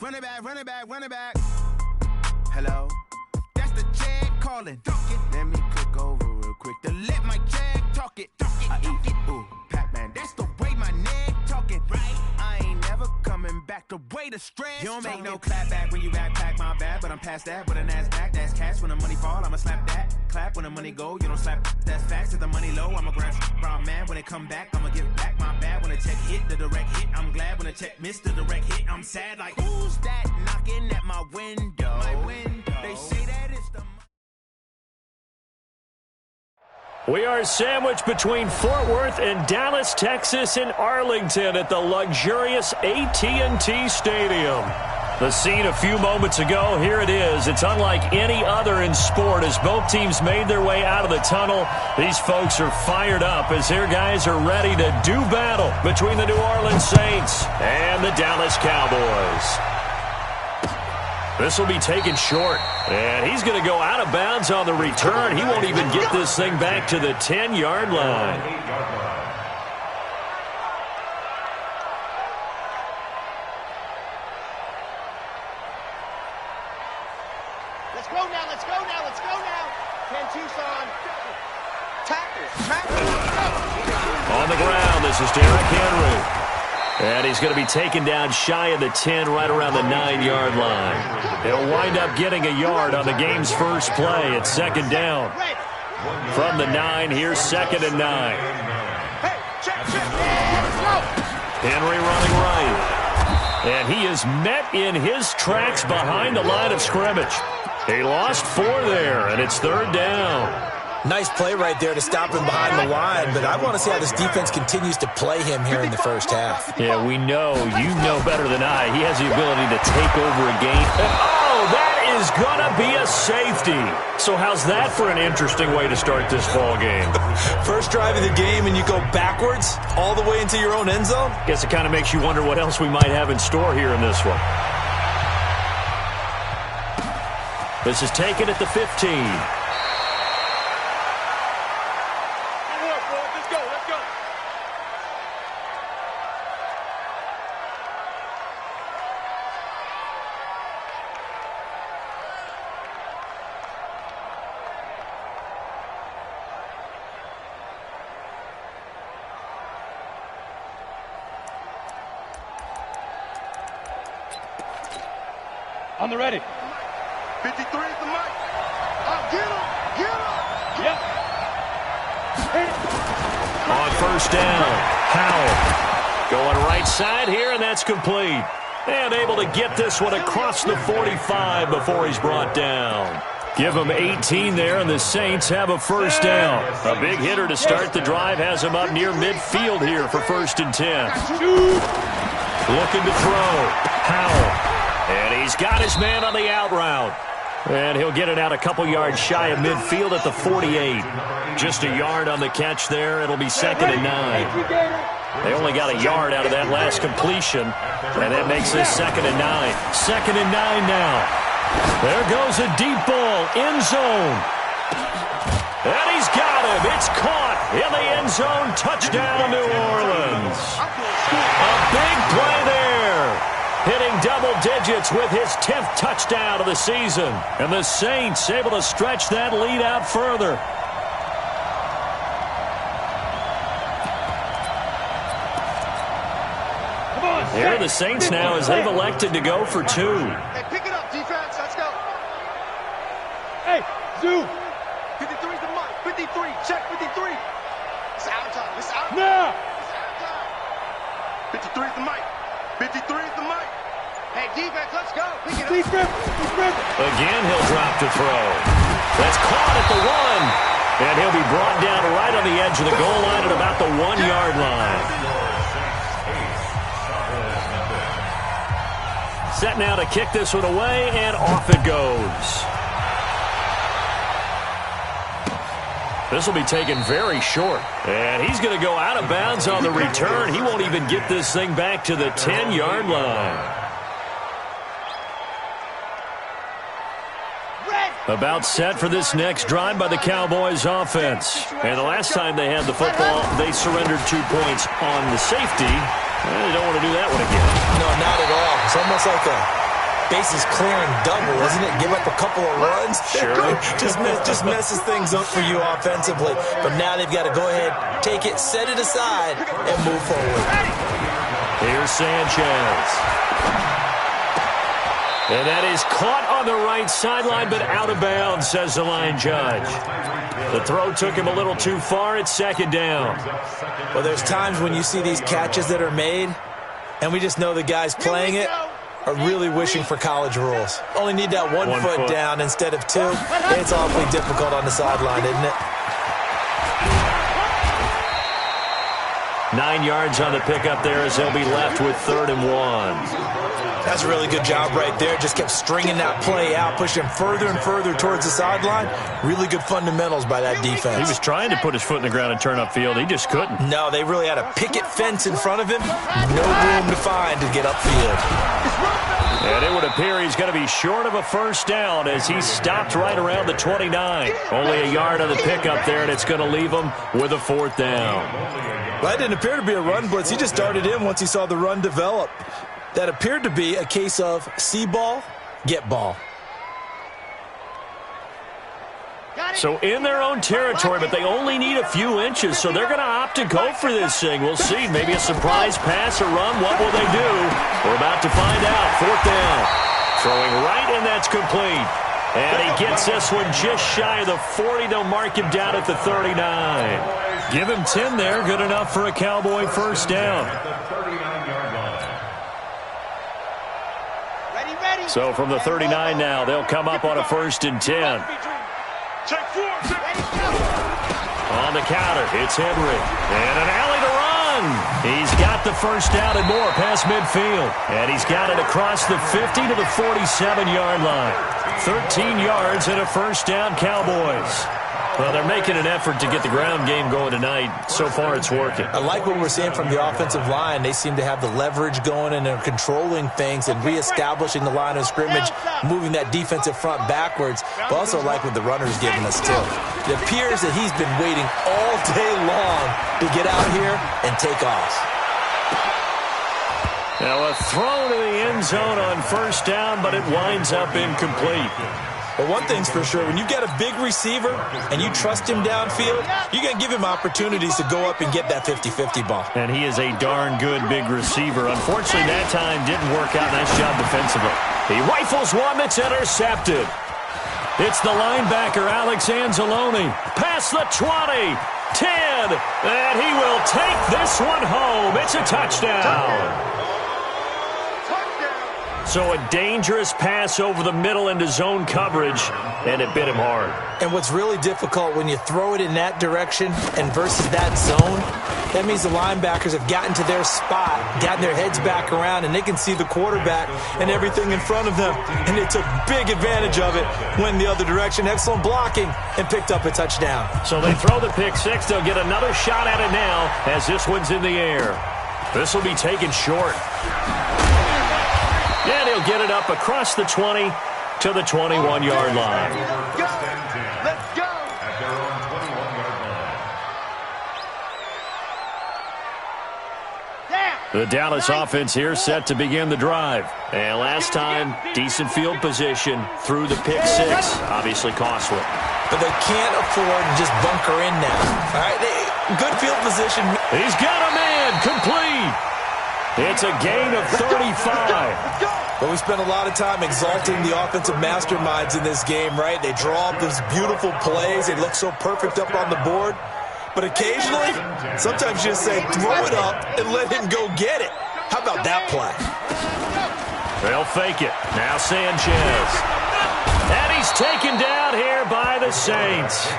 Run it back, run it back, run it back. Hello? That's the Jag calling. Let me click over real quick to let my Jag talk it. I eat it, ooh, Pac-Man. That's the way my neck talking. Right? I ain't never coming back the way the stress. You don't make no clap back when you backpack, my bad, but I'm past that with a NASDAQ. That's cash when the money fall, I'ma slap that. Clap when the money go, you don't slap. That's facts. If the money low, I'ma grab brown man. When it come back, I'ma give back my bad. When the check hit, the direct hit. I'm glad when the check missed the direct hit. I'm sad like, who's that knocking at my window? My window. They say that it's the... We are sandwiched between Fort Worth and Dallas, Texas, in Arlington at the luxurious AT&T Stadium. The scene a few moments ago, here it is. It's unlike any other in sport as both teams made their way out of the tunnel. These folks are fired up as their guys are ready to do battle between the New Orleans Saints and the Dallas Cowboys. This will be taken short, and he's going to go out of bounds on the return. He won't even get this thing back to the 10-yard line. Let's go now, let's go now, let's go now. Ken Tucson. Tackles. On the ground, this is Derrick Henry. And he's going to be taken down shy of the 10, right around the 9-yard line. He'll wind up getting a yard on the game's first play. It's second down. From the 9, here's 2nd and 9. Henry running right. And he is met in his tracks behind the line of scrimmage. He lost 4 there, and it's 3rd down. Nice play right there to stop him behind the line, but I want to see how this defense continues to play him here in the first half. Yeah, we know. You know better than I. He has the ability to take over a game. Oh, that is going to be a safety. So how's that for an interesting way to start this ball game? First drive of the game, and you go backwards all the way into your own end zone? Guess it kind of makes you wonder what else we might have in store here in this one. This is taken at the 15. On the ready. 53 is the mic. Get him. Yep. On first down, Howell going right side here, and that's complete. And able to get this one across the 45 before he's brought down. Give him 18 there, and the Saints have a first down. A big hitter to start the drive has him up near midfield here for 1st and 10. Looking to throw. Howell. And he's got his man on the out route. And he'll get it out a couple yards shy of midfield at the 48. Just a yard on the catch there. It'll be 2nd and 9. They only got a yard out of that last completion. And that makes this 2nd and 9. 2nd and 9 now. There goes a deep ball. End zone. And he's got him. It's caught in the end zone. Touchdown, New Orleans. A big play there. Hitting double digits with his 10th touchdown of the season. And the Saints able to stretch that lead out further. Here are the Saints now as they've elected to go for 2. Hey, pick it up, defense. Let's go. Hey, Zoo. 53 is the mic. 53. Check 53. It's out of time. It's out of time. Now. It's out of time. 53 is the mic. 53 is the mic. Hey, defense, let's go. Pick it up. Again, he'll drop to throw. That's caught at the 1. And he'll be brought down right on the edge of the goal line at about the 1-yard line. Set now to kick this one away, and off it goes. This will be taken very short. And he's going to go out of bounds on the return. He won't even get this thing back to the 10-yard line. About set for this next drive by the Cowboys offense. And the last time they had the football, they surrendered 2 points on the safety. They don't want to do that one again. No, not at all. It's almost like a bases clearing double, isn't it? Give up a couple of runs. Sure. just messes things up for you offensively. But now they've got to go ahead, take it, set it aside, and move forward. Here's Sanchez. And that is caught on the right sideline, but out of bounds, says the line judge. The throw took him a little too far. It's second down. Well, there's times when you see these catches that are made, and we just know the guys playing it are really wishing for college rules. Only need that one foot down instead of two. It's awfully difficult on the sideline, isn't it? 9 yards on the pickup there as they'll be left with 3rd and 1. That's a really good job right there. Just kept stringing that play out, pushing him further and further towards the sideline. Really good fundamentals by that defense. He was trying to put his foot in the ground and turn upfield. He just couldn't. No, they really had a picket fence in front of him. No room to find to get upfield. And it would appear he's going to be short of a first down as he stopped right around the 29. Only a yard on the pickup there, and it's going to leave him with a 4th down. Well, that didn't appear to be a run blitz. He just darted in once he saw the run develop. That appeared to be a case of see ball, get ball. So in their own territory, but they only need a few inches, so they're going to opt to go for this thing. We'll see. Maybe a surprise pass or run. What will they do? We're about to find out. 4th down. Throwing right, and that's complete. And he gets this one just shy of the 40. They'll mark him down at the 39. Give him 10 there. Good enough for a Cowboy first down. So from the 39 now, they'll come up on a 1st and 10. On the counter, it's Henry. And an alley to run. He's got the first down and more past midfield. And he's got it across the 50 to the 47-yard line. 13 yards and a first down, Cowboys. Well, they're making an effort to get the ground game going tonight. So far, it's working. I like what we're seeing from the offensive line. They seem to have the leverage going, and they're controlling things and reestablishing the line of scrimmage, moving that defensive front backwards. But also like what the runner's giving us, too. It appears that he's been waiting all day long to get out here and take off. Now a throw to the end zone on first down, but it winds up incomplete. But one thing's for sure, when you get a big receiver and you trust him downfield, you're going to give him opportunities to go up and get that 50-50 ball. And he is a darn good big receiver. Unfortunately, that time didn't work out. Nice job defensively. He rifles one that's intercepted. It's the linebacker, Alex Anzalone. Past the 20, 10, and he will take this one home. It's a touchdown. So a dangerous pass over the middle into zone coverage, and it bit him hard. And what's really difficult when you throw it in that direction and versus that zone, that means the linebackers have gotten to their spot, gotten their heads back around, and they can see the quarterback and everything in front of them. And they took big advantage of it, went the other direction. Excellent blocking, and picked up a touchdown. So they throw the pick six. They'll get another shot at it now as this one's in the air. This will be taken short. And he'll get it up across the 20 to the 21-yard line. Let's go. The Dallas offense here set to begin the drive. And last time, decent field position through the pick six. Obviously costly. But they can't afford to just bunker in now. All right, good field position. He's got a man complete. It's a gain of 35. But we spend a lot of time exalting the offensive masterminds in this game, right? They draw up those beautiful plays. They look so perfect up on the board. But occasionally, sometimes you just say, throw it up and let him go get it. How about that play? They'll fake it. Now Sanchez. And he's taken down here by the Saints.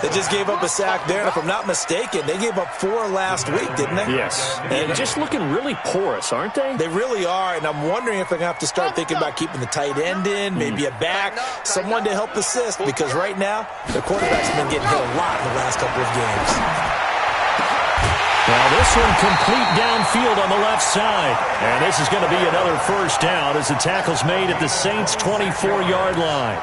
They just gave up a sack there, and if I'm not mistaken, they gave up 4 last week, didn't they? Yes. And just looking really porous, aren't they? They really are, and I'm wondering if they're going to have to start thinking about keeping the tight end in, maybe a back, someone to help assist, because right now, the quarterback's been getting hit a lot in the last couple of games. Now this one complete downfield on the left side. And this is going to be another first down as the tackle's made at the Saints' 24-yard line.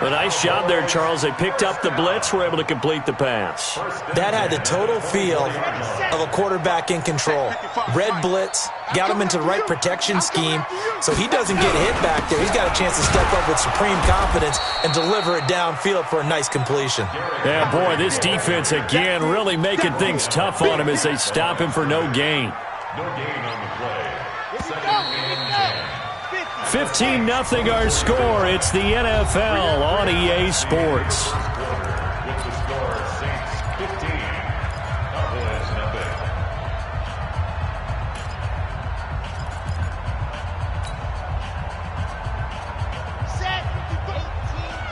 A nice job there, Charles. They picked up the blitz, were able to complete the pass. That had the total feel of a quarterback in control. Red blitz, got him into the right protection scheme, so he doesn't get hit back there. He's got a chance to step up with supreme confidence and deliver it downfield for a nice completion. Yeah, boy, this defense again really making things tough on him as they stop him for no gain. No gain on the play. 15-0 our score. It's the NFL on EA Sports. With the score, Saints 15, Cowboys nothing. Set 18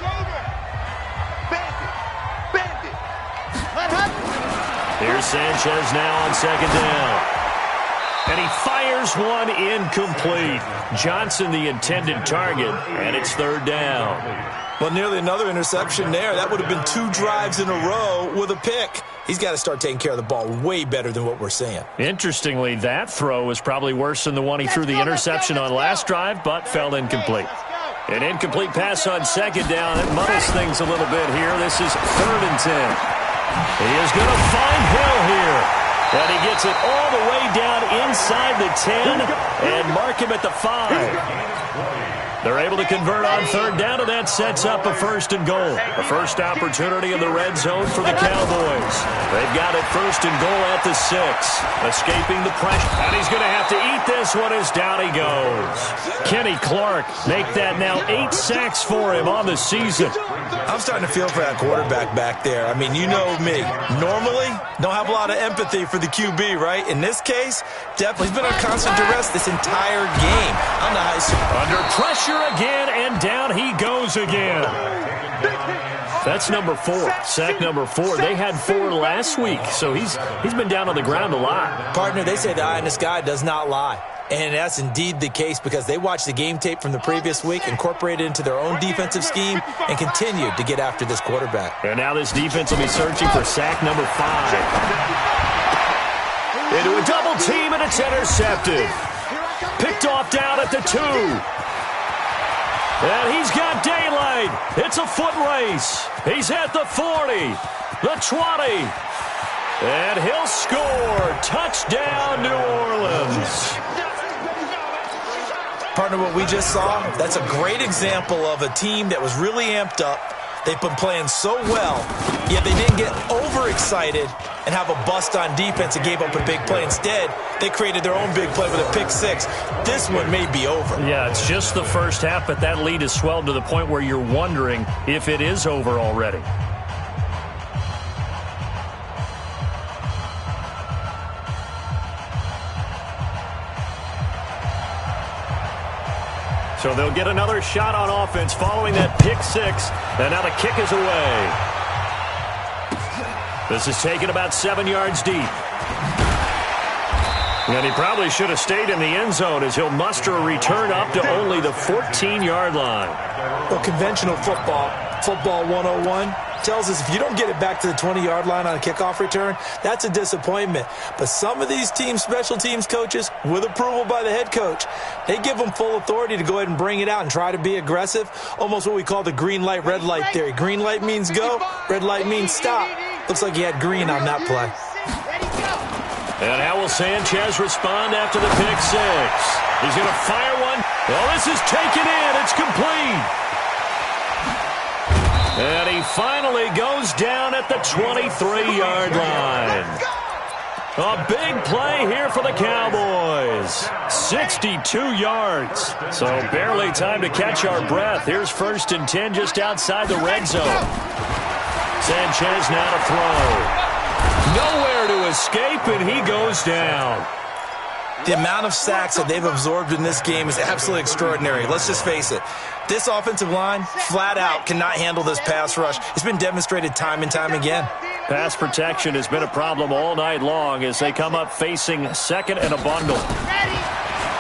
over. Bandit. Let happen. Here's Sanchez now on second down. And he fires one incomplete. Johnson the intended target, and it's third down. Well, nearly another interception there. That would have been 2 drives in a row with a pick. He's got to start taking care of the ball way better than what we're seeing. Interestingly, that throw was probably worse than the one he threw the interception on last drive, but fell incomplete. An incomplete pass on second down. It muddles things a little bit here. This is 3rd and 10. He is going to find Hill here. And he gets it all the way down inside the 10 and mark him at the 5. They're able to convert on third down, and that sets up a 1st and goal. A first opportunity in the red zone for the Cowboys. They've got it 1st and goal at the 6. Escaping the pressure. And he's going to have to eat this one as down he goes. Kenny Clark make that now 8 sacks for him on the season. I'm starting to feel for that quarterback back there. I mean, you know me. Normally, don't have a lot of empathy for the QB, right? In this case, definitely. He's been on constant duress this entire game. On the high school. Under pressure again, and down he goes again. That's number 4. Sack number 4. They had 4 last week, so he's been down on the ground a lot. Partner, they say the eye in the sky does not lie. And that's indeed the case because they watched the game tape from the previous week, incorporated it into their own defensive scheme, and continued to get after this quarterback. And now this defense will be searching for sack number 5. Into a double team, and it's intercepted. Picked off down at the 2. And he's got daylight. It's a foot race. He's at the 40, the 20. And he'll score. Touchdown, New Orleans. Partner, what we just saw, that's a great example of a team that was really amped up. They've been playing so well, yet they didn't get overexcited and have a bust on defense and gave up a big play. Instead, they created their own big play with a pick 6. This one may be over. Yeah, it's just the first half, but that lead has swelled to the point where you're wondering if it is over already. So they'll get another shot on offense following that pick 6. And now the kick is away. This is taken about 7 yards deep. And he probably should have stayed in the end zone as he'll muster a return up to only the 14-yard line. Well, conventional football 101, tells us if you don't get it back to the 20-yard line on a kickoff return, that's a disappointment. But some of these special teams coaches, with approval by the head coach, they give them full authority to go ahead and bring it out and try to be aggressive, almost what we call the green light, red light theory. Green light means go, red light means stop. Looks like he had green on that play. And how will Sanchez respond after the pick 6? He's going to fire one. Well, this is taken in. It's complete. And he finally goes down at the 23-yard line. A big play here for the Cowboys. 62 yards. So barely time to catch our breath. Here's 1st and 10 just outside the red zone. Sanchez now to throw. Nowhere to escape, and he goes down. The amount of sacks that they've absorbed in this game is absolutely extraordinary. Let's just face it. This offensive line, flat out, cannot handle this pass rush. It's been demonstrated time and time again. Pass protection has been a problem all night long as they come up facing 2nd and a bundle.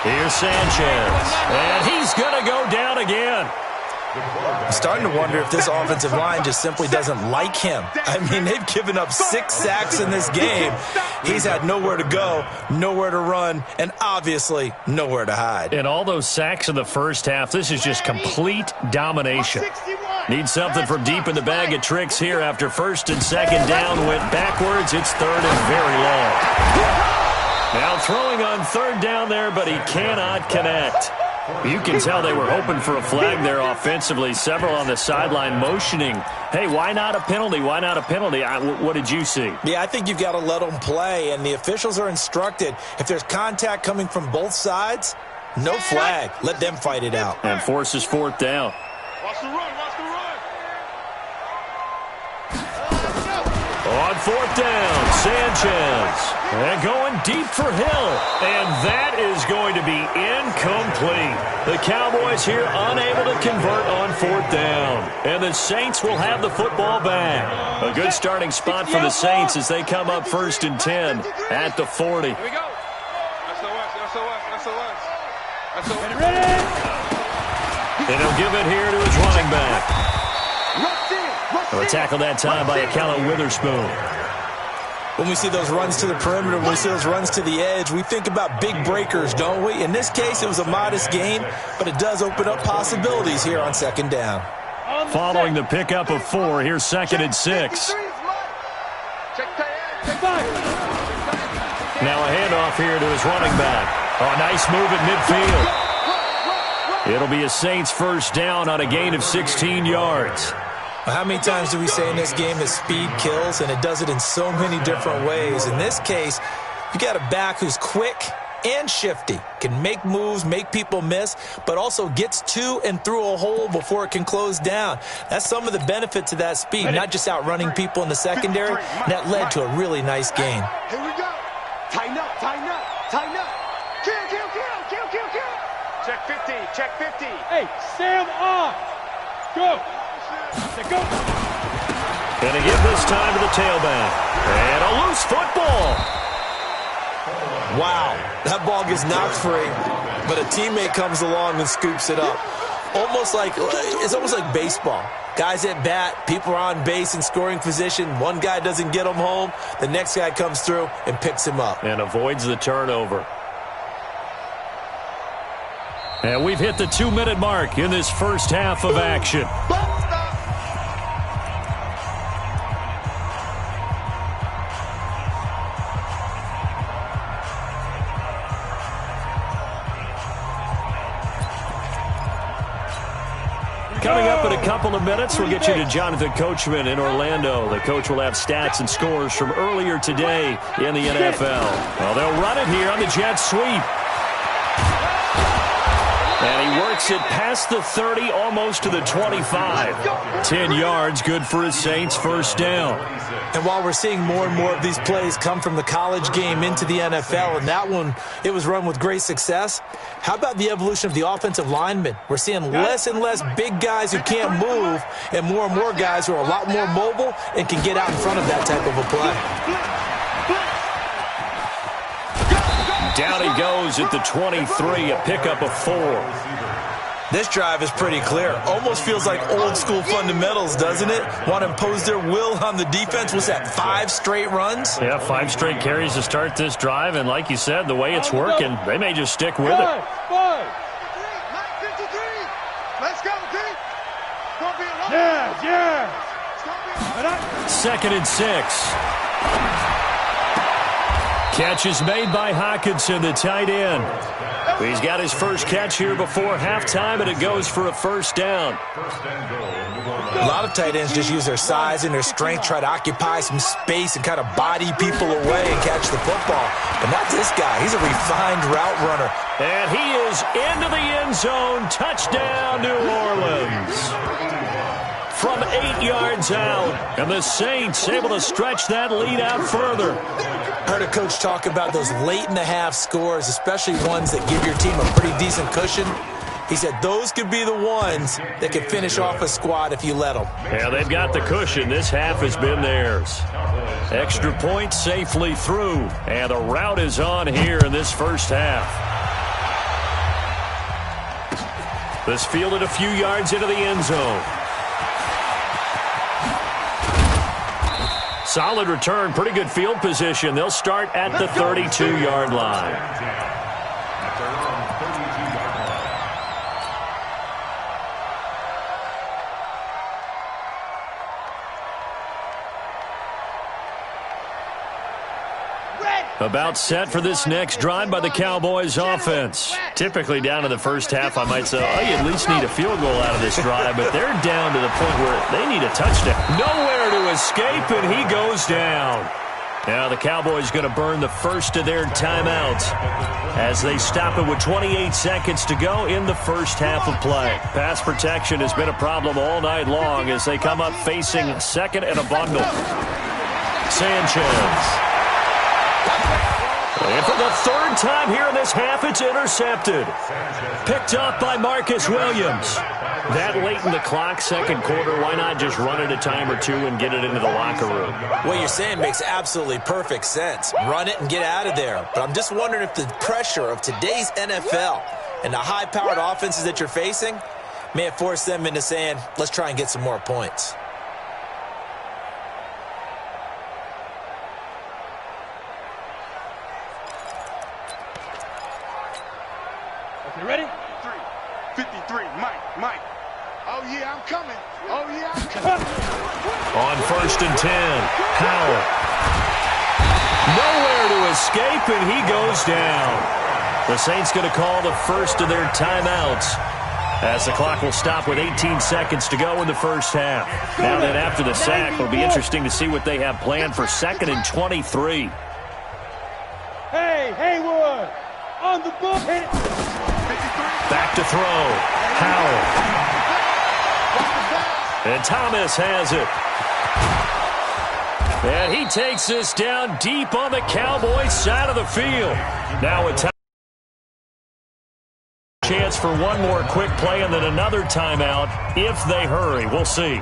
Here's Sanchez, and he's going to go down again. I'm starting to wonder if this offensive line just simply doesn't like him. I mean, they've given up 6 sacks in this game. He's had nowhere to go, nowhere to run, and obviously nowhere to hide. And all those sacks in the first half, this is just complete domination. Need something from deep in the bag of tricks here after first and second down went backwards. It's third and very long. Now throwing on third down there, but he cannot connect. You can tell they were hoping for a flag there offensively. Several on the sideline motioning, hey, why not a penalty? Why not a penalty? What did you see? Yeah, I think you've got to let them play, and the officials are instructed. If there's contact coming from both sides, no flag. Let them fight it out. And forces fourth down. Watch the run, watch the run. On fourth down, Sanchez. And going deep for Hill. And that is going to be incomplete. The Cowboys here unable to convert on fourth down. And the Saints will have the football back. A good starting spot for the Saints as they come up first and 10 at the 40. Here we go. SOS. Ready? And he'll give it here to his running back. A tackle that time by Akella Witherspoon. When we see those runs to the perimeter, when we see those runs to the edge, we think about big breakers, don't we? In this case, it was a modest gain, but it does open up possibilities here on second down. Following the pickup of 4, here's second and 6. Now a handoff here to his running back. Oh, nice move at midfield. It'll be a Saints first down on a gain of 16 yards. How many times do we say in this game that speed kills, and it does it in so many different ways? In this case, you got a back who's quick and shifty, can make moves, make people miss, but also gets to and through a hole before it can close down. That's some of the benefit to that speed, not just outrunning people in the secondary. And that led to a really nice gain. Here we go. Tighten up. Kill. Check 50, check 50. Hey, Sam on. Go. Go. Going to give this time to the tailback. And a loose football. Wow, that ball gets knocked free, but a teammate comes along and scoops it up. It's almost like baseball. Guys at bat, people are on base in scoring position. One guy doesn't get him home. The next guy comes through and picks him up. And avoids the turnover. And we've hit the 2-minute mark in this first half of action. Coming up in a couple of minutes, we'll get you to Jonathan Coachman in Orlando. The coach will have stats and scores from earlier today in the NFL. Well, they'll run it here on the jet sweep. And he works it past the 30, almost to the 25. 10 yards, good for his Saints first down. And while we're seeing more and more of these plays come from the college game into the NFL, and that one, it was run with great success, how about the evolution of the offensive linemen? We're seeing less and less big guys who can't move and more guys who are a lot more mobile and can get out in front of that type of a play. Down he goes at the 23, a pickup of 4. This drive is pretty clear. Almost feels like old school fundamentals, doesn't it? Want to impose their will on the defense. Was that 5 straight runs? Yeah, 5 straight carries to start this drive, and like you said, the way it's working, they may just stick with it. 5. 53. Let's go, D. Yeah. Second and 6. Catch is made by Hockenson, the tight end. He's got his first catch here before halftime, and it goes for a first down. A lot of tight ends just use their size and their strength, try to occupy some space and kind of body people away and catch the football. But not this guy. He's a refined route runner. And he is into the end zone. Touchdown, New Orleans. From 8 yards out, and the Saints able to stretch that lead out further. Heard a coach talk about those late-in-the-half scores, especially ones that give your team a pretty decent cushion. He said those could be the ones that could finish off a squad if you let them. Yeah, they've got the cushion. This half has been theirs. Extra point safely through, and the route is on here in this first half. This fielded a few yards into the end zone. Solid return, pretty good field position. They'll start at the 32-yard line. About set for this next drive by the Cowboys offense. Typically down in the first half, I might say, oh, you at least need a field goal out of this drive, but they're down to the point where they need a touchdown. Nowhere to escape, and he goes down. Now the Cowboys going to burn the first of their timeouts as they stop it with 28 seconds to go in the first half of play. Pass protection has been a problem all night long as they come up facing second and a bundle. Sanchez. And for the third time here in this half, it's intercepted. Picked up by Marcus Williams. That late in the clock, second quarter, why not just run it a time or two and get it into the locker room? What you're saying makes absolutely perfect sense. Run it and get out of there. But I'm just wondering if the pressure of today's NFL and the high-powered offenses that you're facing may have forced them into saying, let's try and get some more points. You ready? 53, Mike. Oh, yeah, I'm coming. Oh, yeah, I'm coming. On first and 10, Howell. Nowhere to escape, and he goes down. The Saints going to call the first of their timeouts as the clock will stop with 18 seconds to go in the first half. Now then, after the sack, it'll be interesting to see what they have planned for second and 23. Hey, Haywood, on the ball, hit it. Back to throw. Howell. And Thomas has it. And he takes this down deep on the Cowboys side of the field. Now a chance for one more quick play and then another timeout if they hurry. We'll see.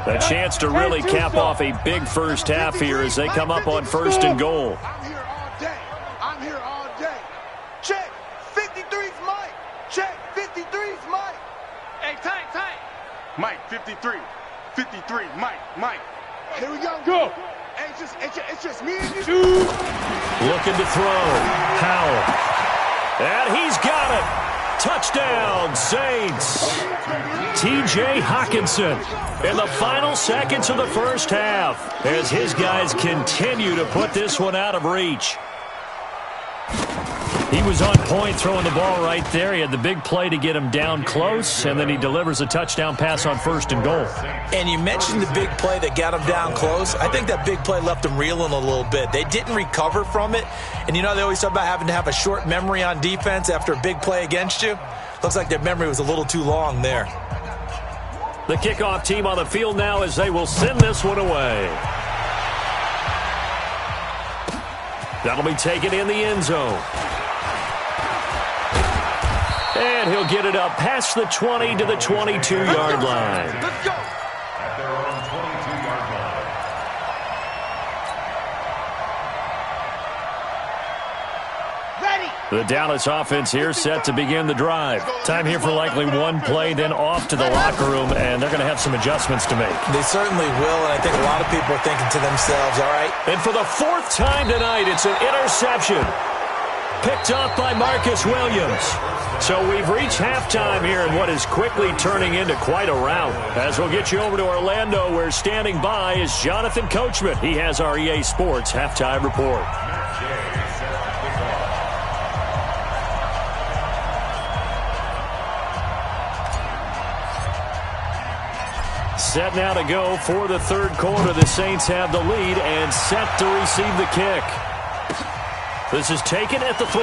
A chance to really cap off a big first half here as they come up on first and goal. I'm here all day. I'm here all day. Check. 53's Mike. Check. 53's Mike. Hey, tight. Mike, 53. 53, Mike. Here we go. Go. Hey, it's just me and you. Looking to throw. Howell. And he's got it. Touchdown, Saints. T.J. Hockenson in the final seconds of the first half as his guys continue to put this one out of reach. He was on point throwing the ball right there. He had the big play to get him down close, and then he delivers a touchdown pass on first and goal. And you mentioned the big play that got him down close. I think that big play left him reeling a little bit. They didn't recover from it. And you know they always talk about having to have a short memory on defense after a big play against you. Looks like their memory was a little too long there. The kickoff team on the field now as they will send this one away. That'll be taken in the end zone. And he'll get it up past the 20 to the 22-yard line. Let's go. At their own 22-yard line. Ready. The Dallas offense here set to begin the drive. Time here for likely one play, then off to the locker room, and they're going to have some adjustments to make. They certainly will, and I think a lot of people are thinking to themselves, all right. And for the fourth time tonight, it's an interception. Picked up by Marcus Williams. So we've reached halftime here in what is quickly turning into quite a rout. As we'll get you over to Orlando, where standing by is Jonathan Coachman. He has our EA Sports halftime report. Set now to go for the third quarter. The Saints have the lead and set to receive the kick. This is taken at the 3.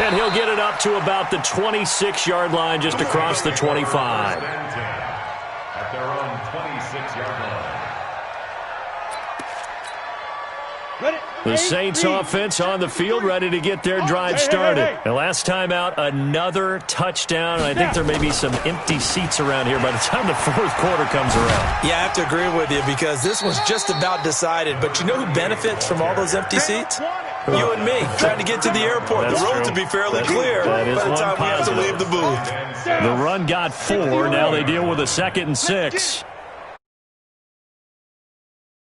And he'll get it up to about the 26-yard line, just across the 25. At their own 26-yard line. The Saints offense on the field, ready to get their drive started. And last time out, another touchdown. And I think there may be some empty seats around here by the time the fourth quarter comes around. Yeah, I have to agree with you because this one's just about decided. But you know who benefits from all those empty seats? You and me, trying to get to the airport. That's the roads true. will be fairly clear That is by the one time we have to positive. leave the booth. The run got 4. Now they deal with a 2nd and 6.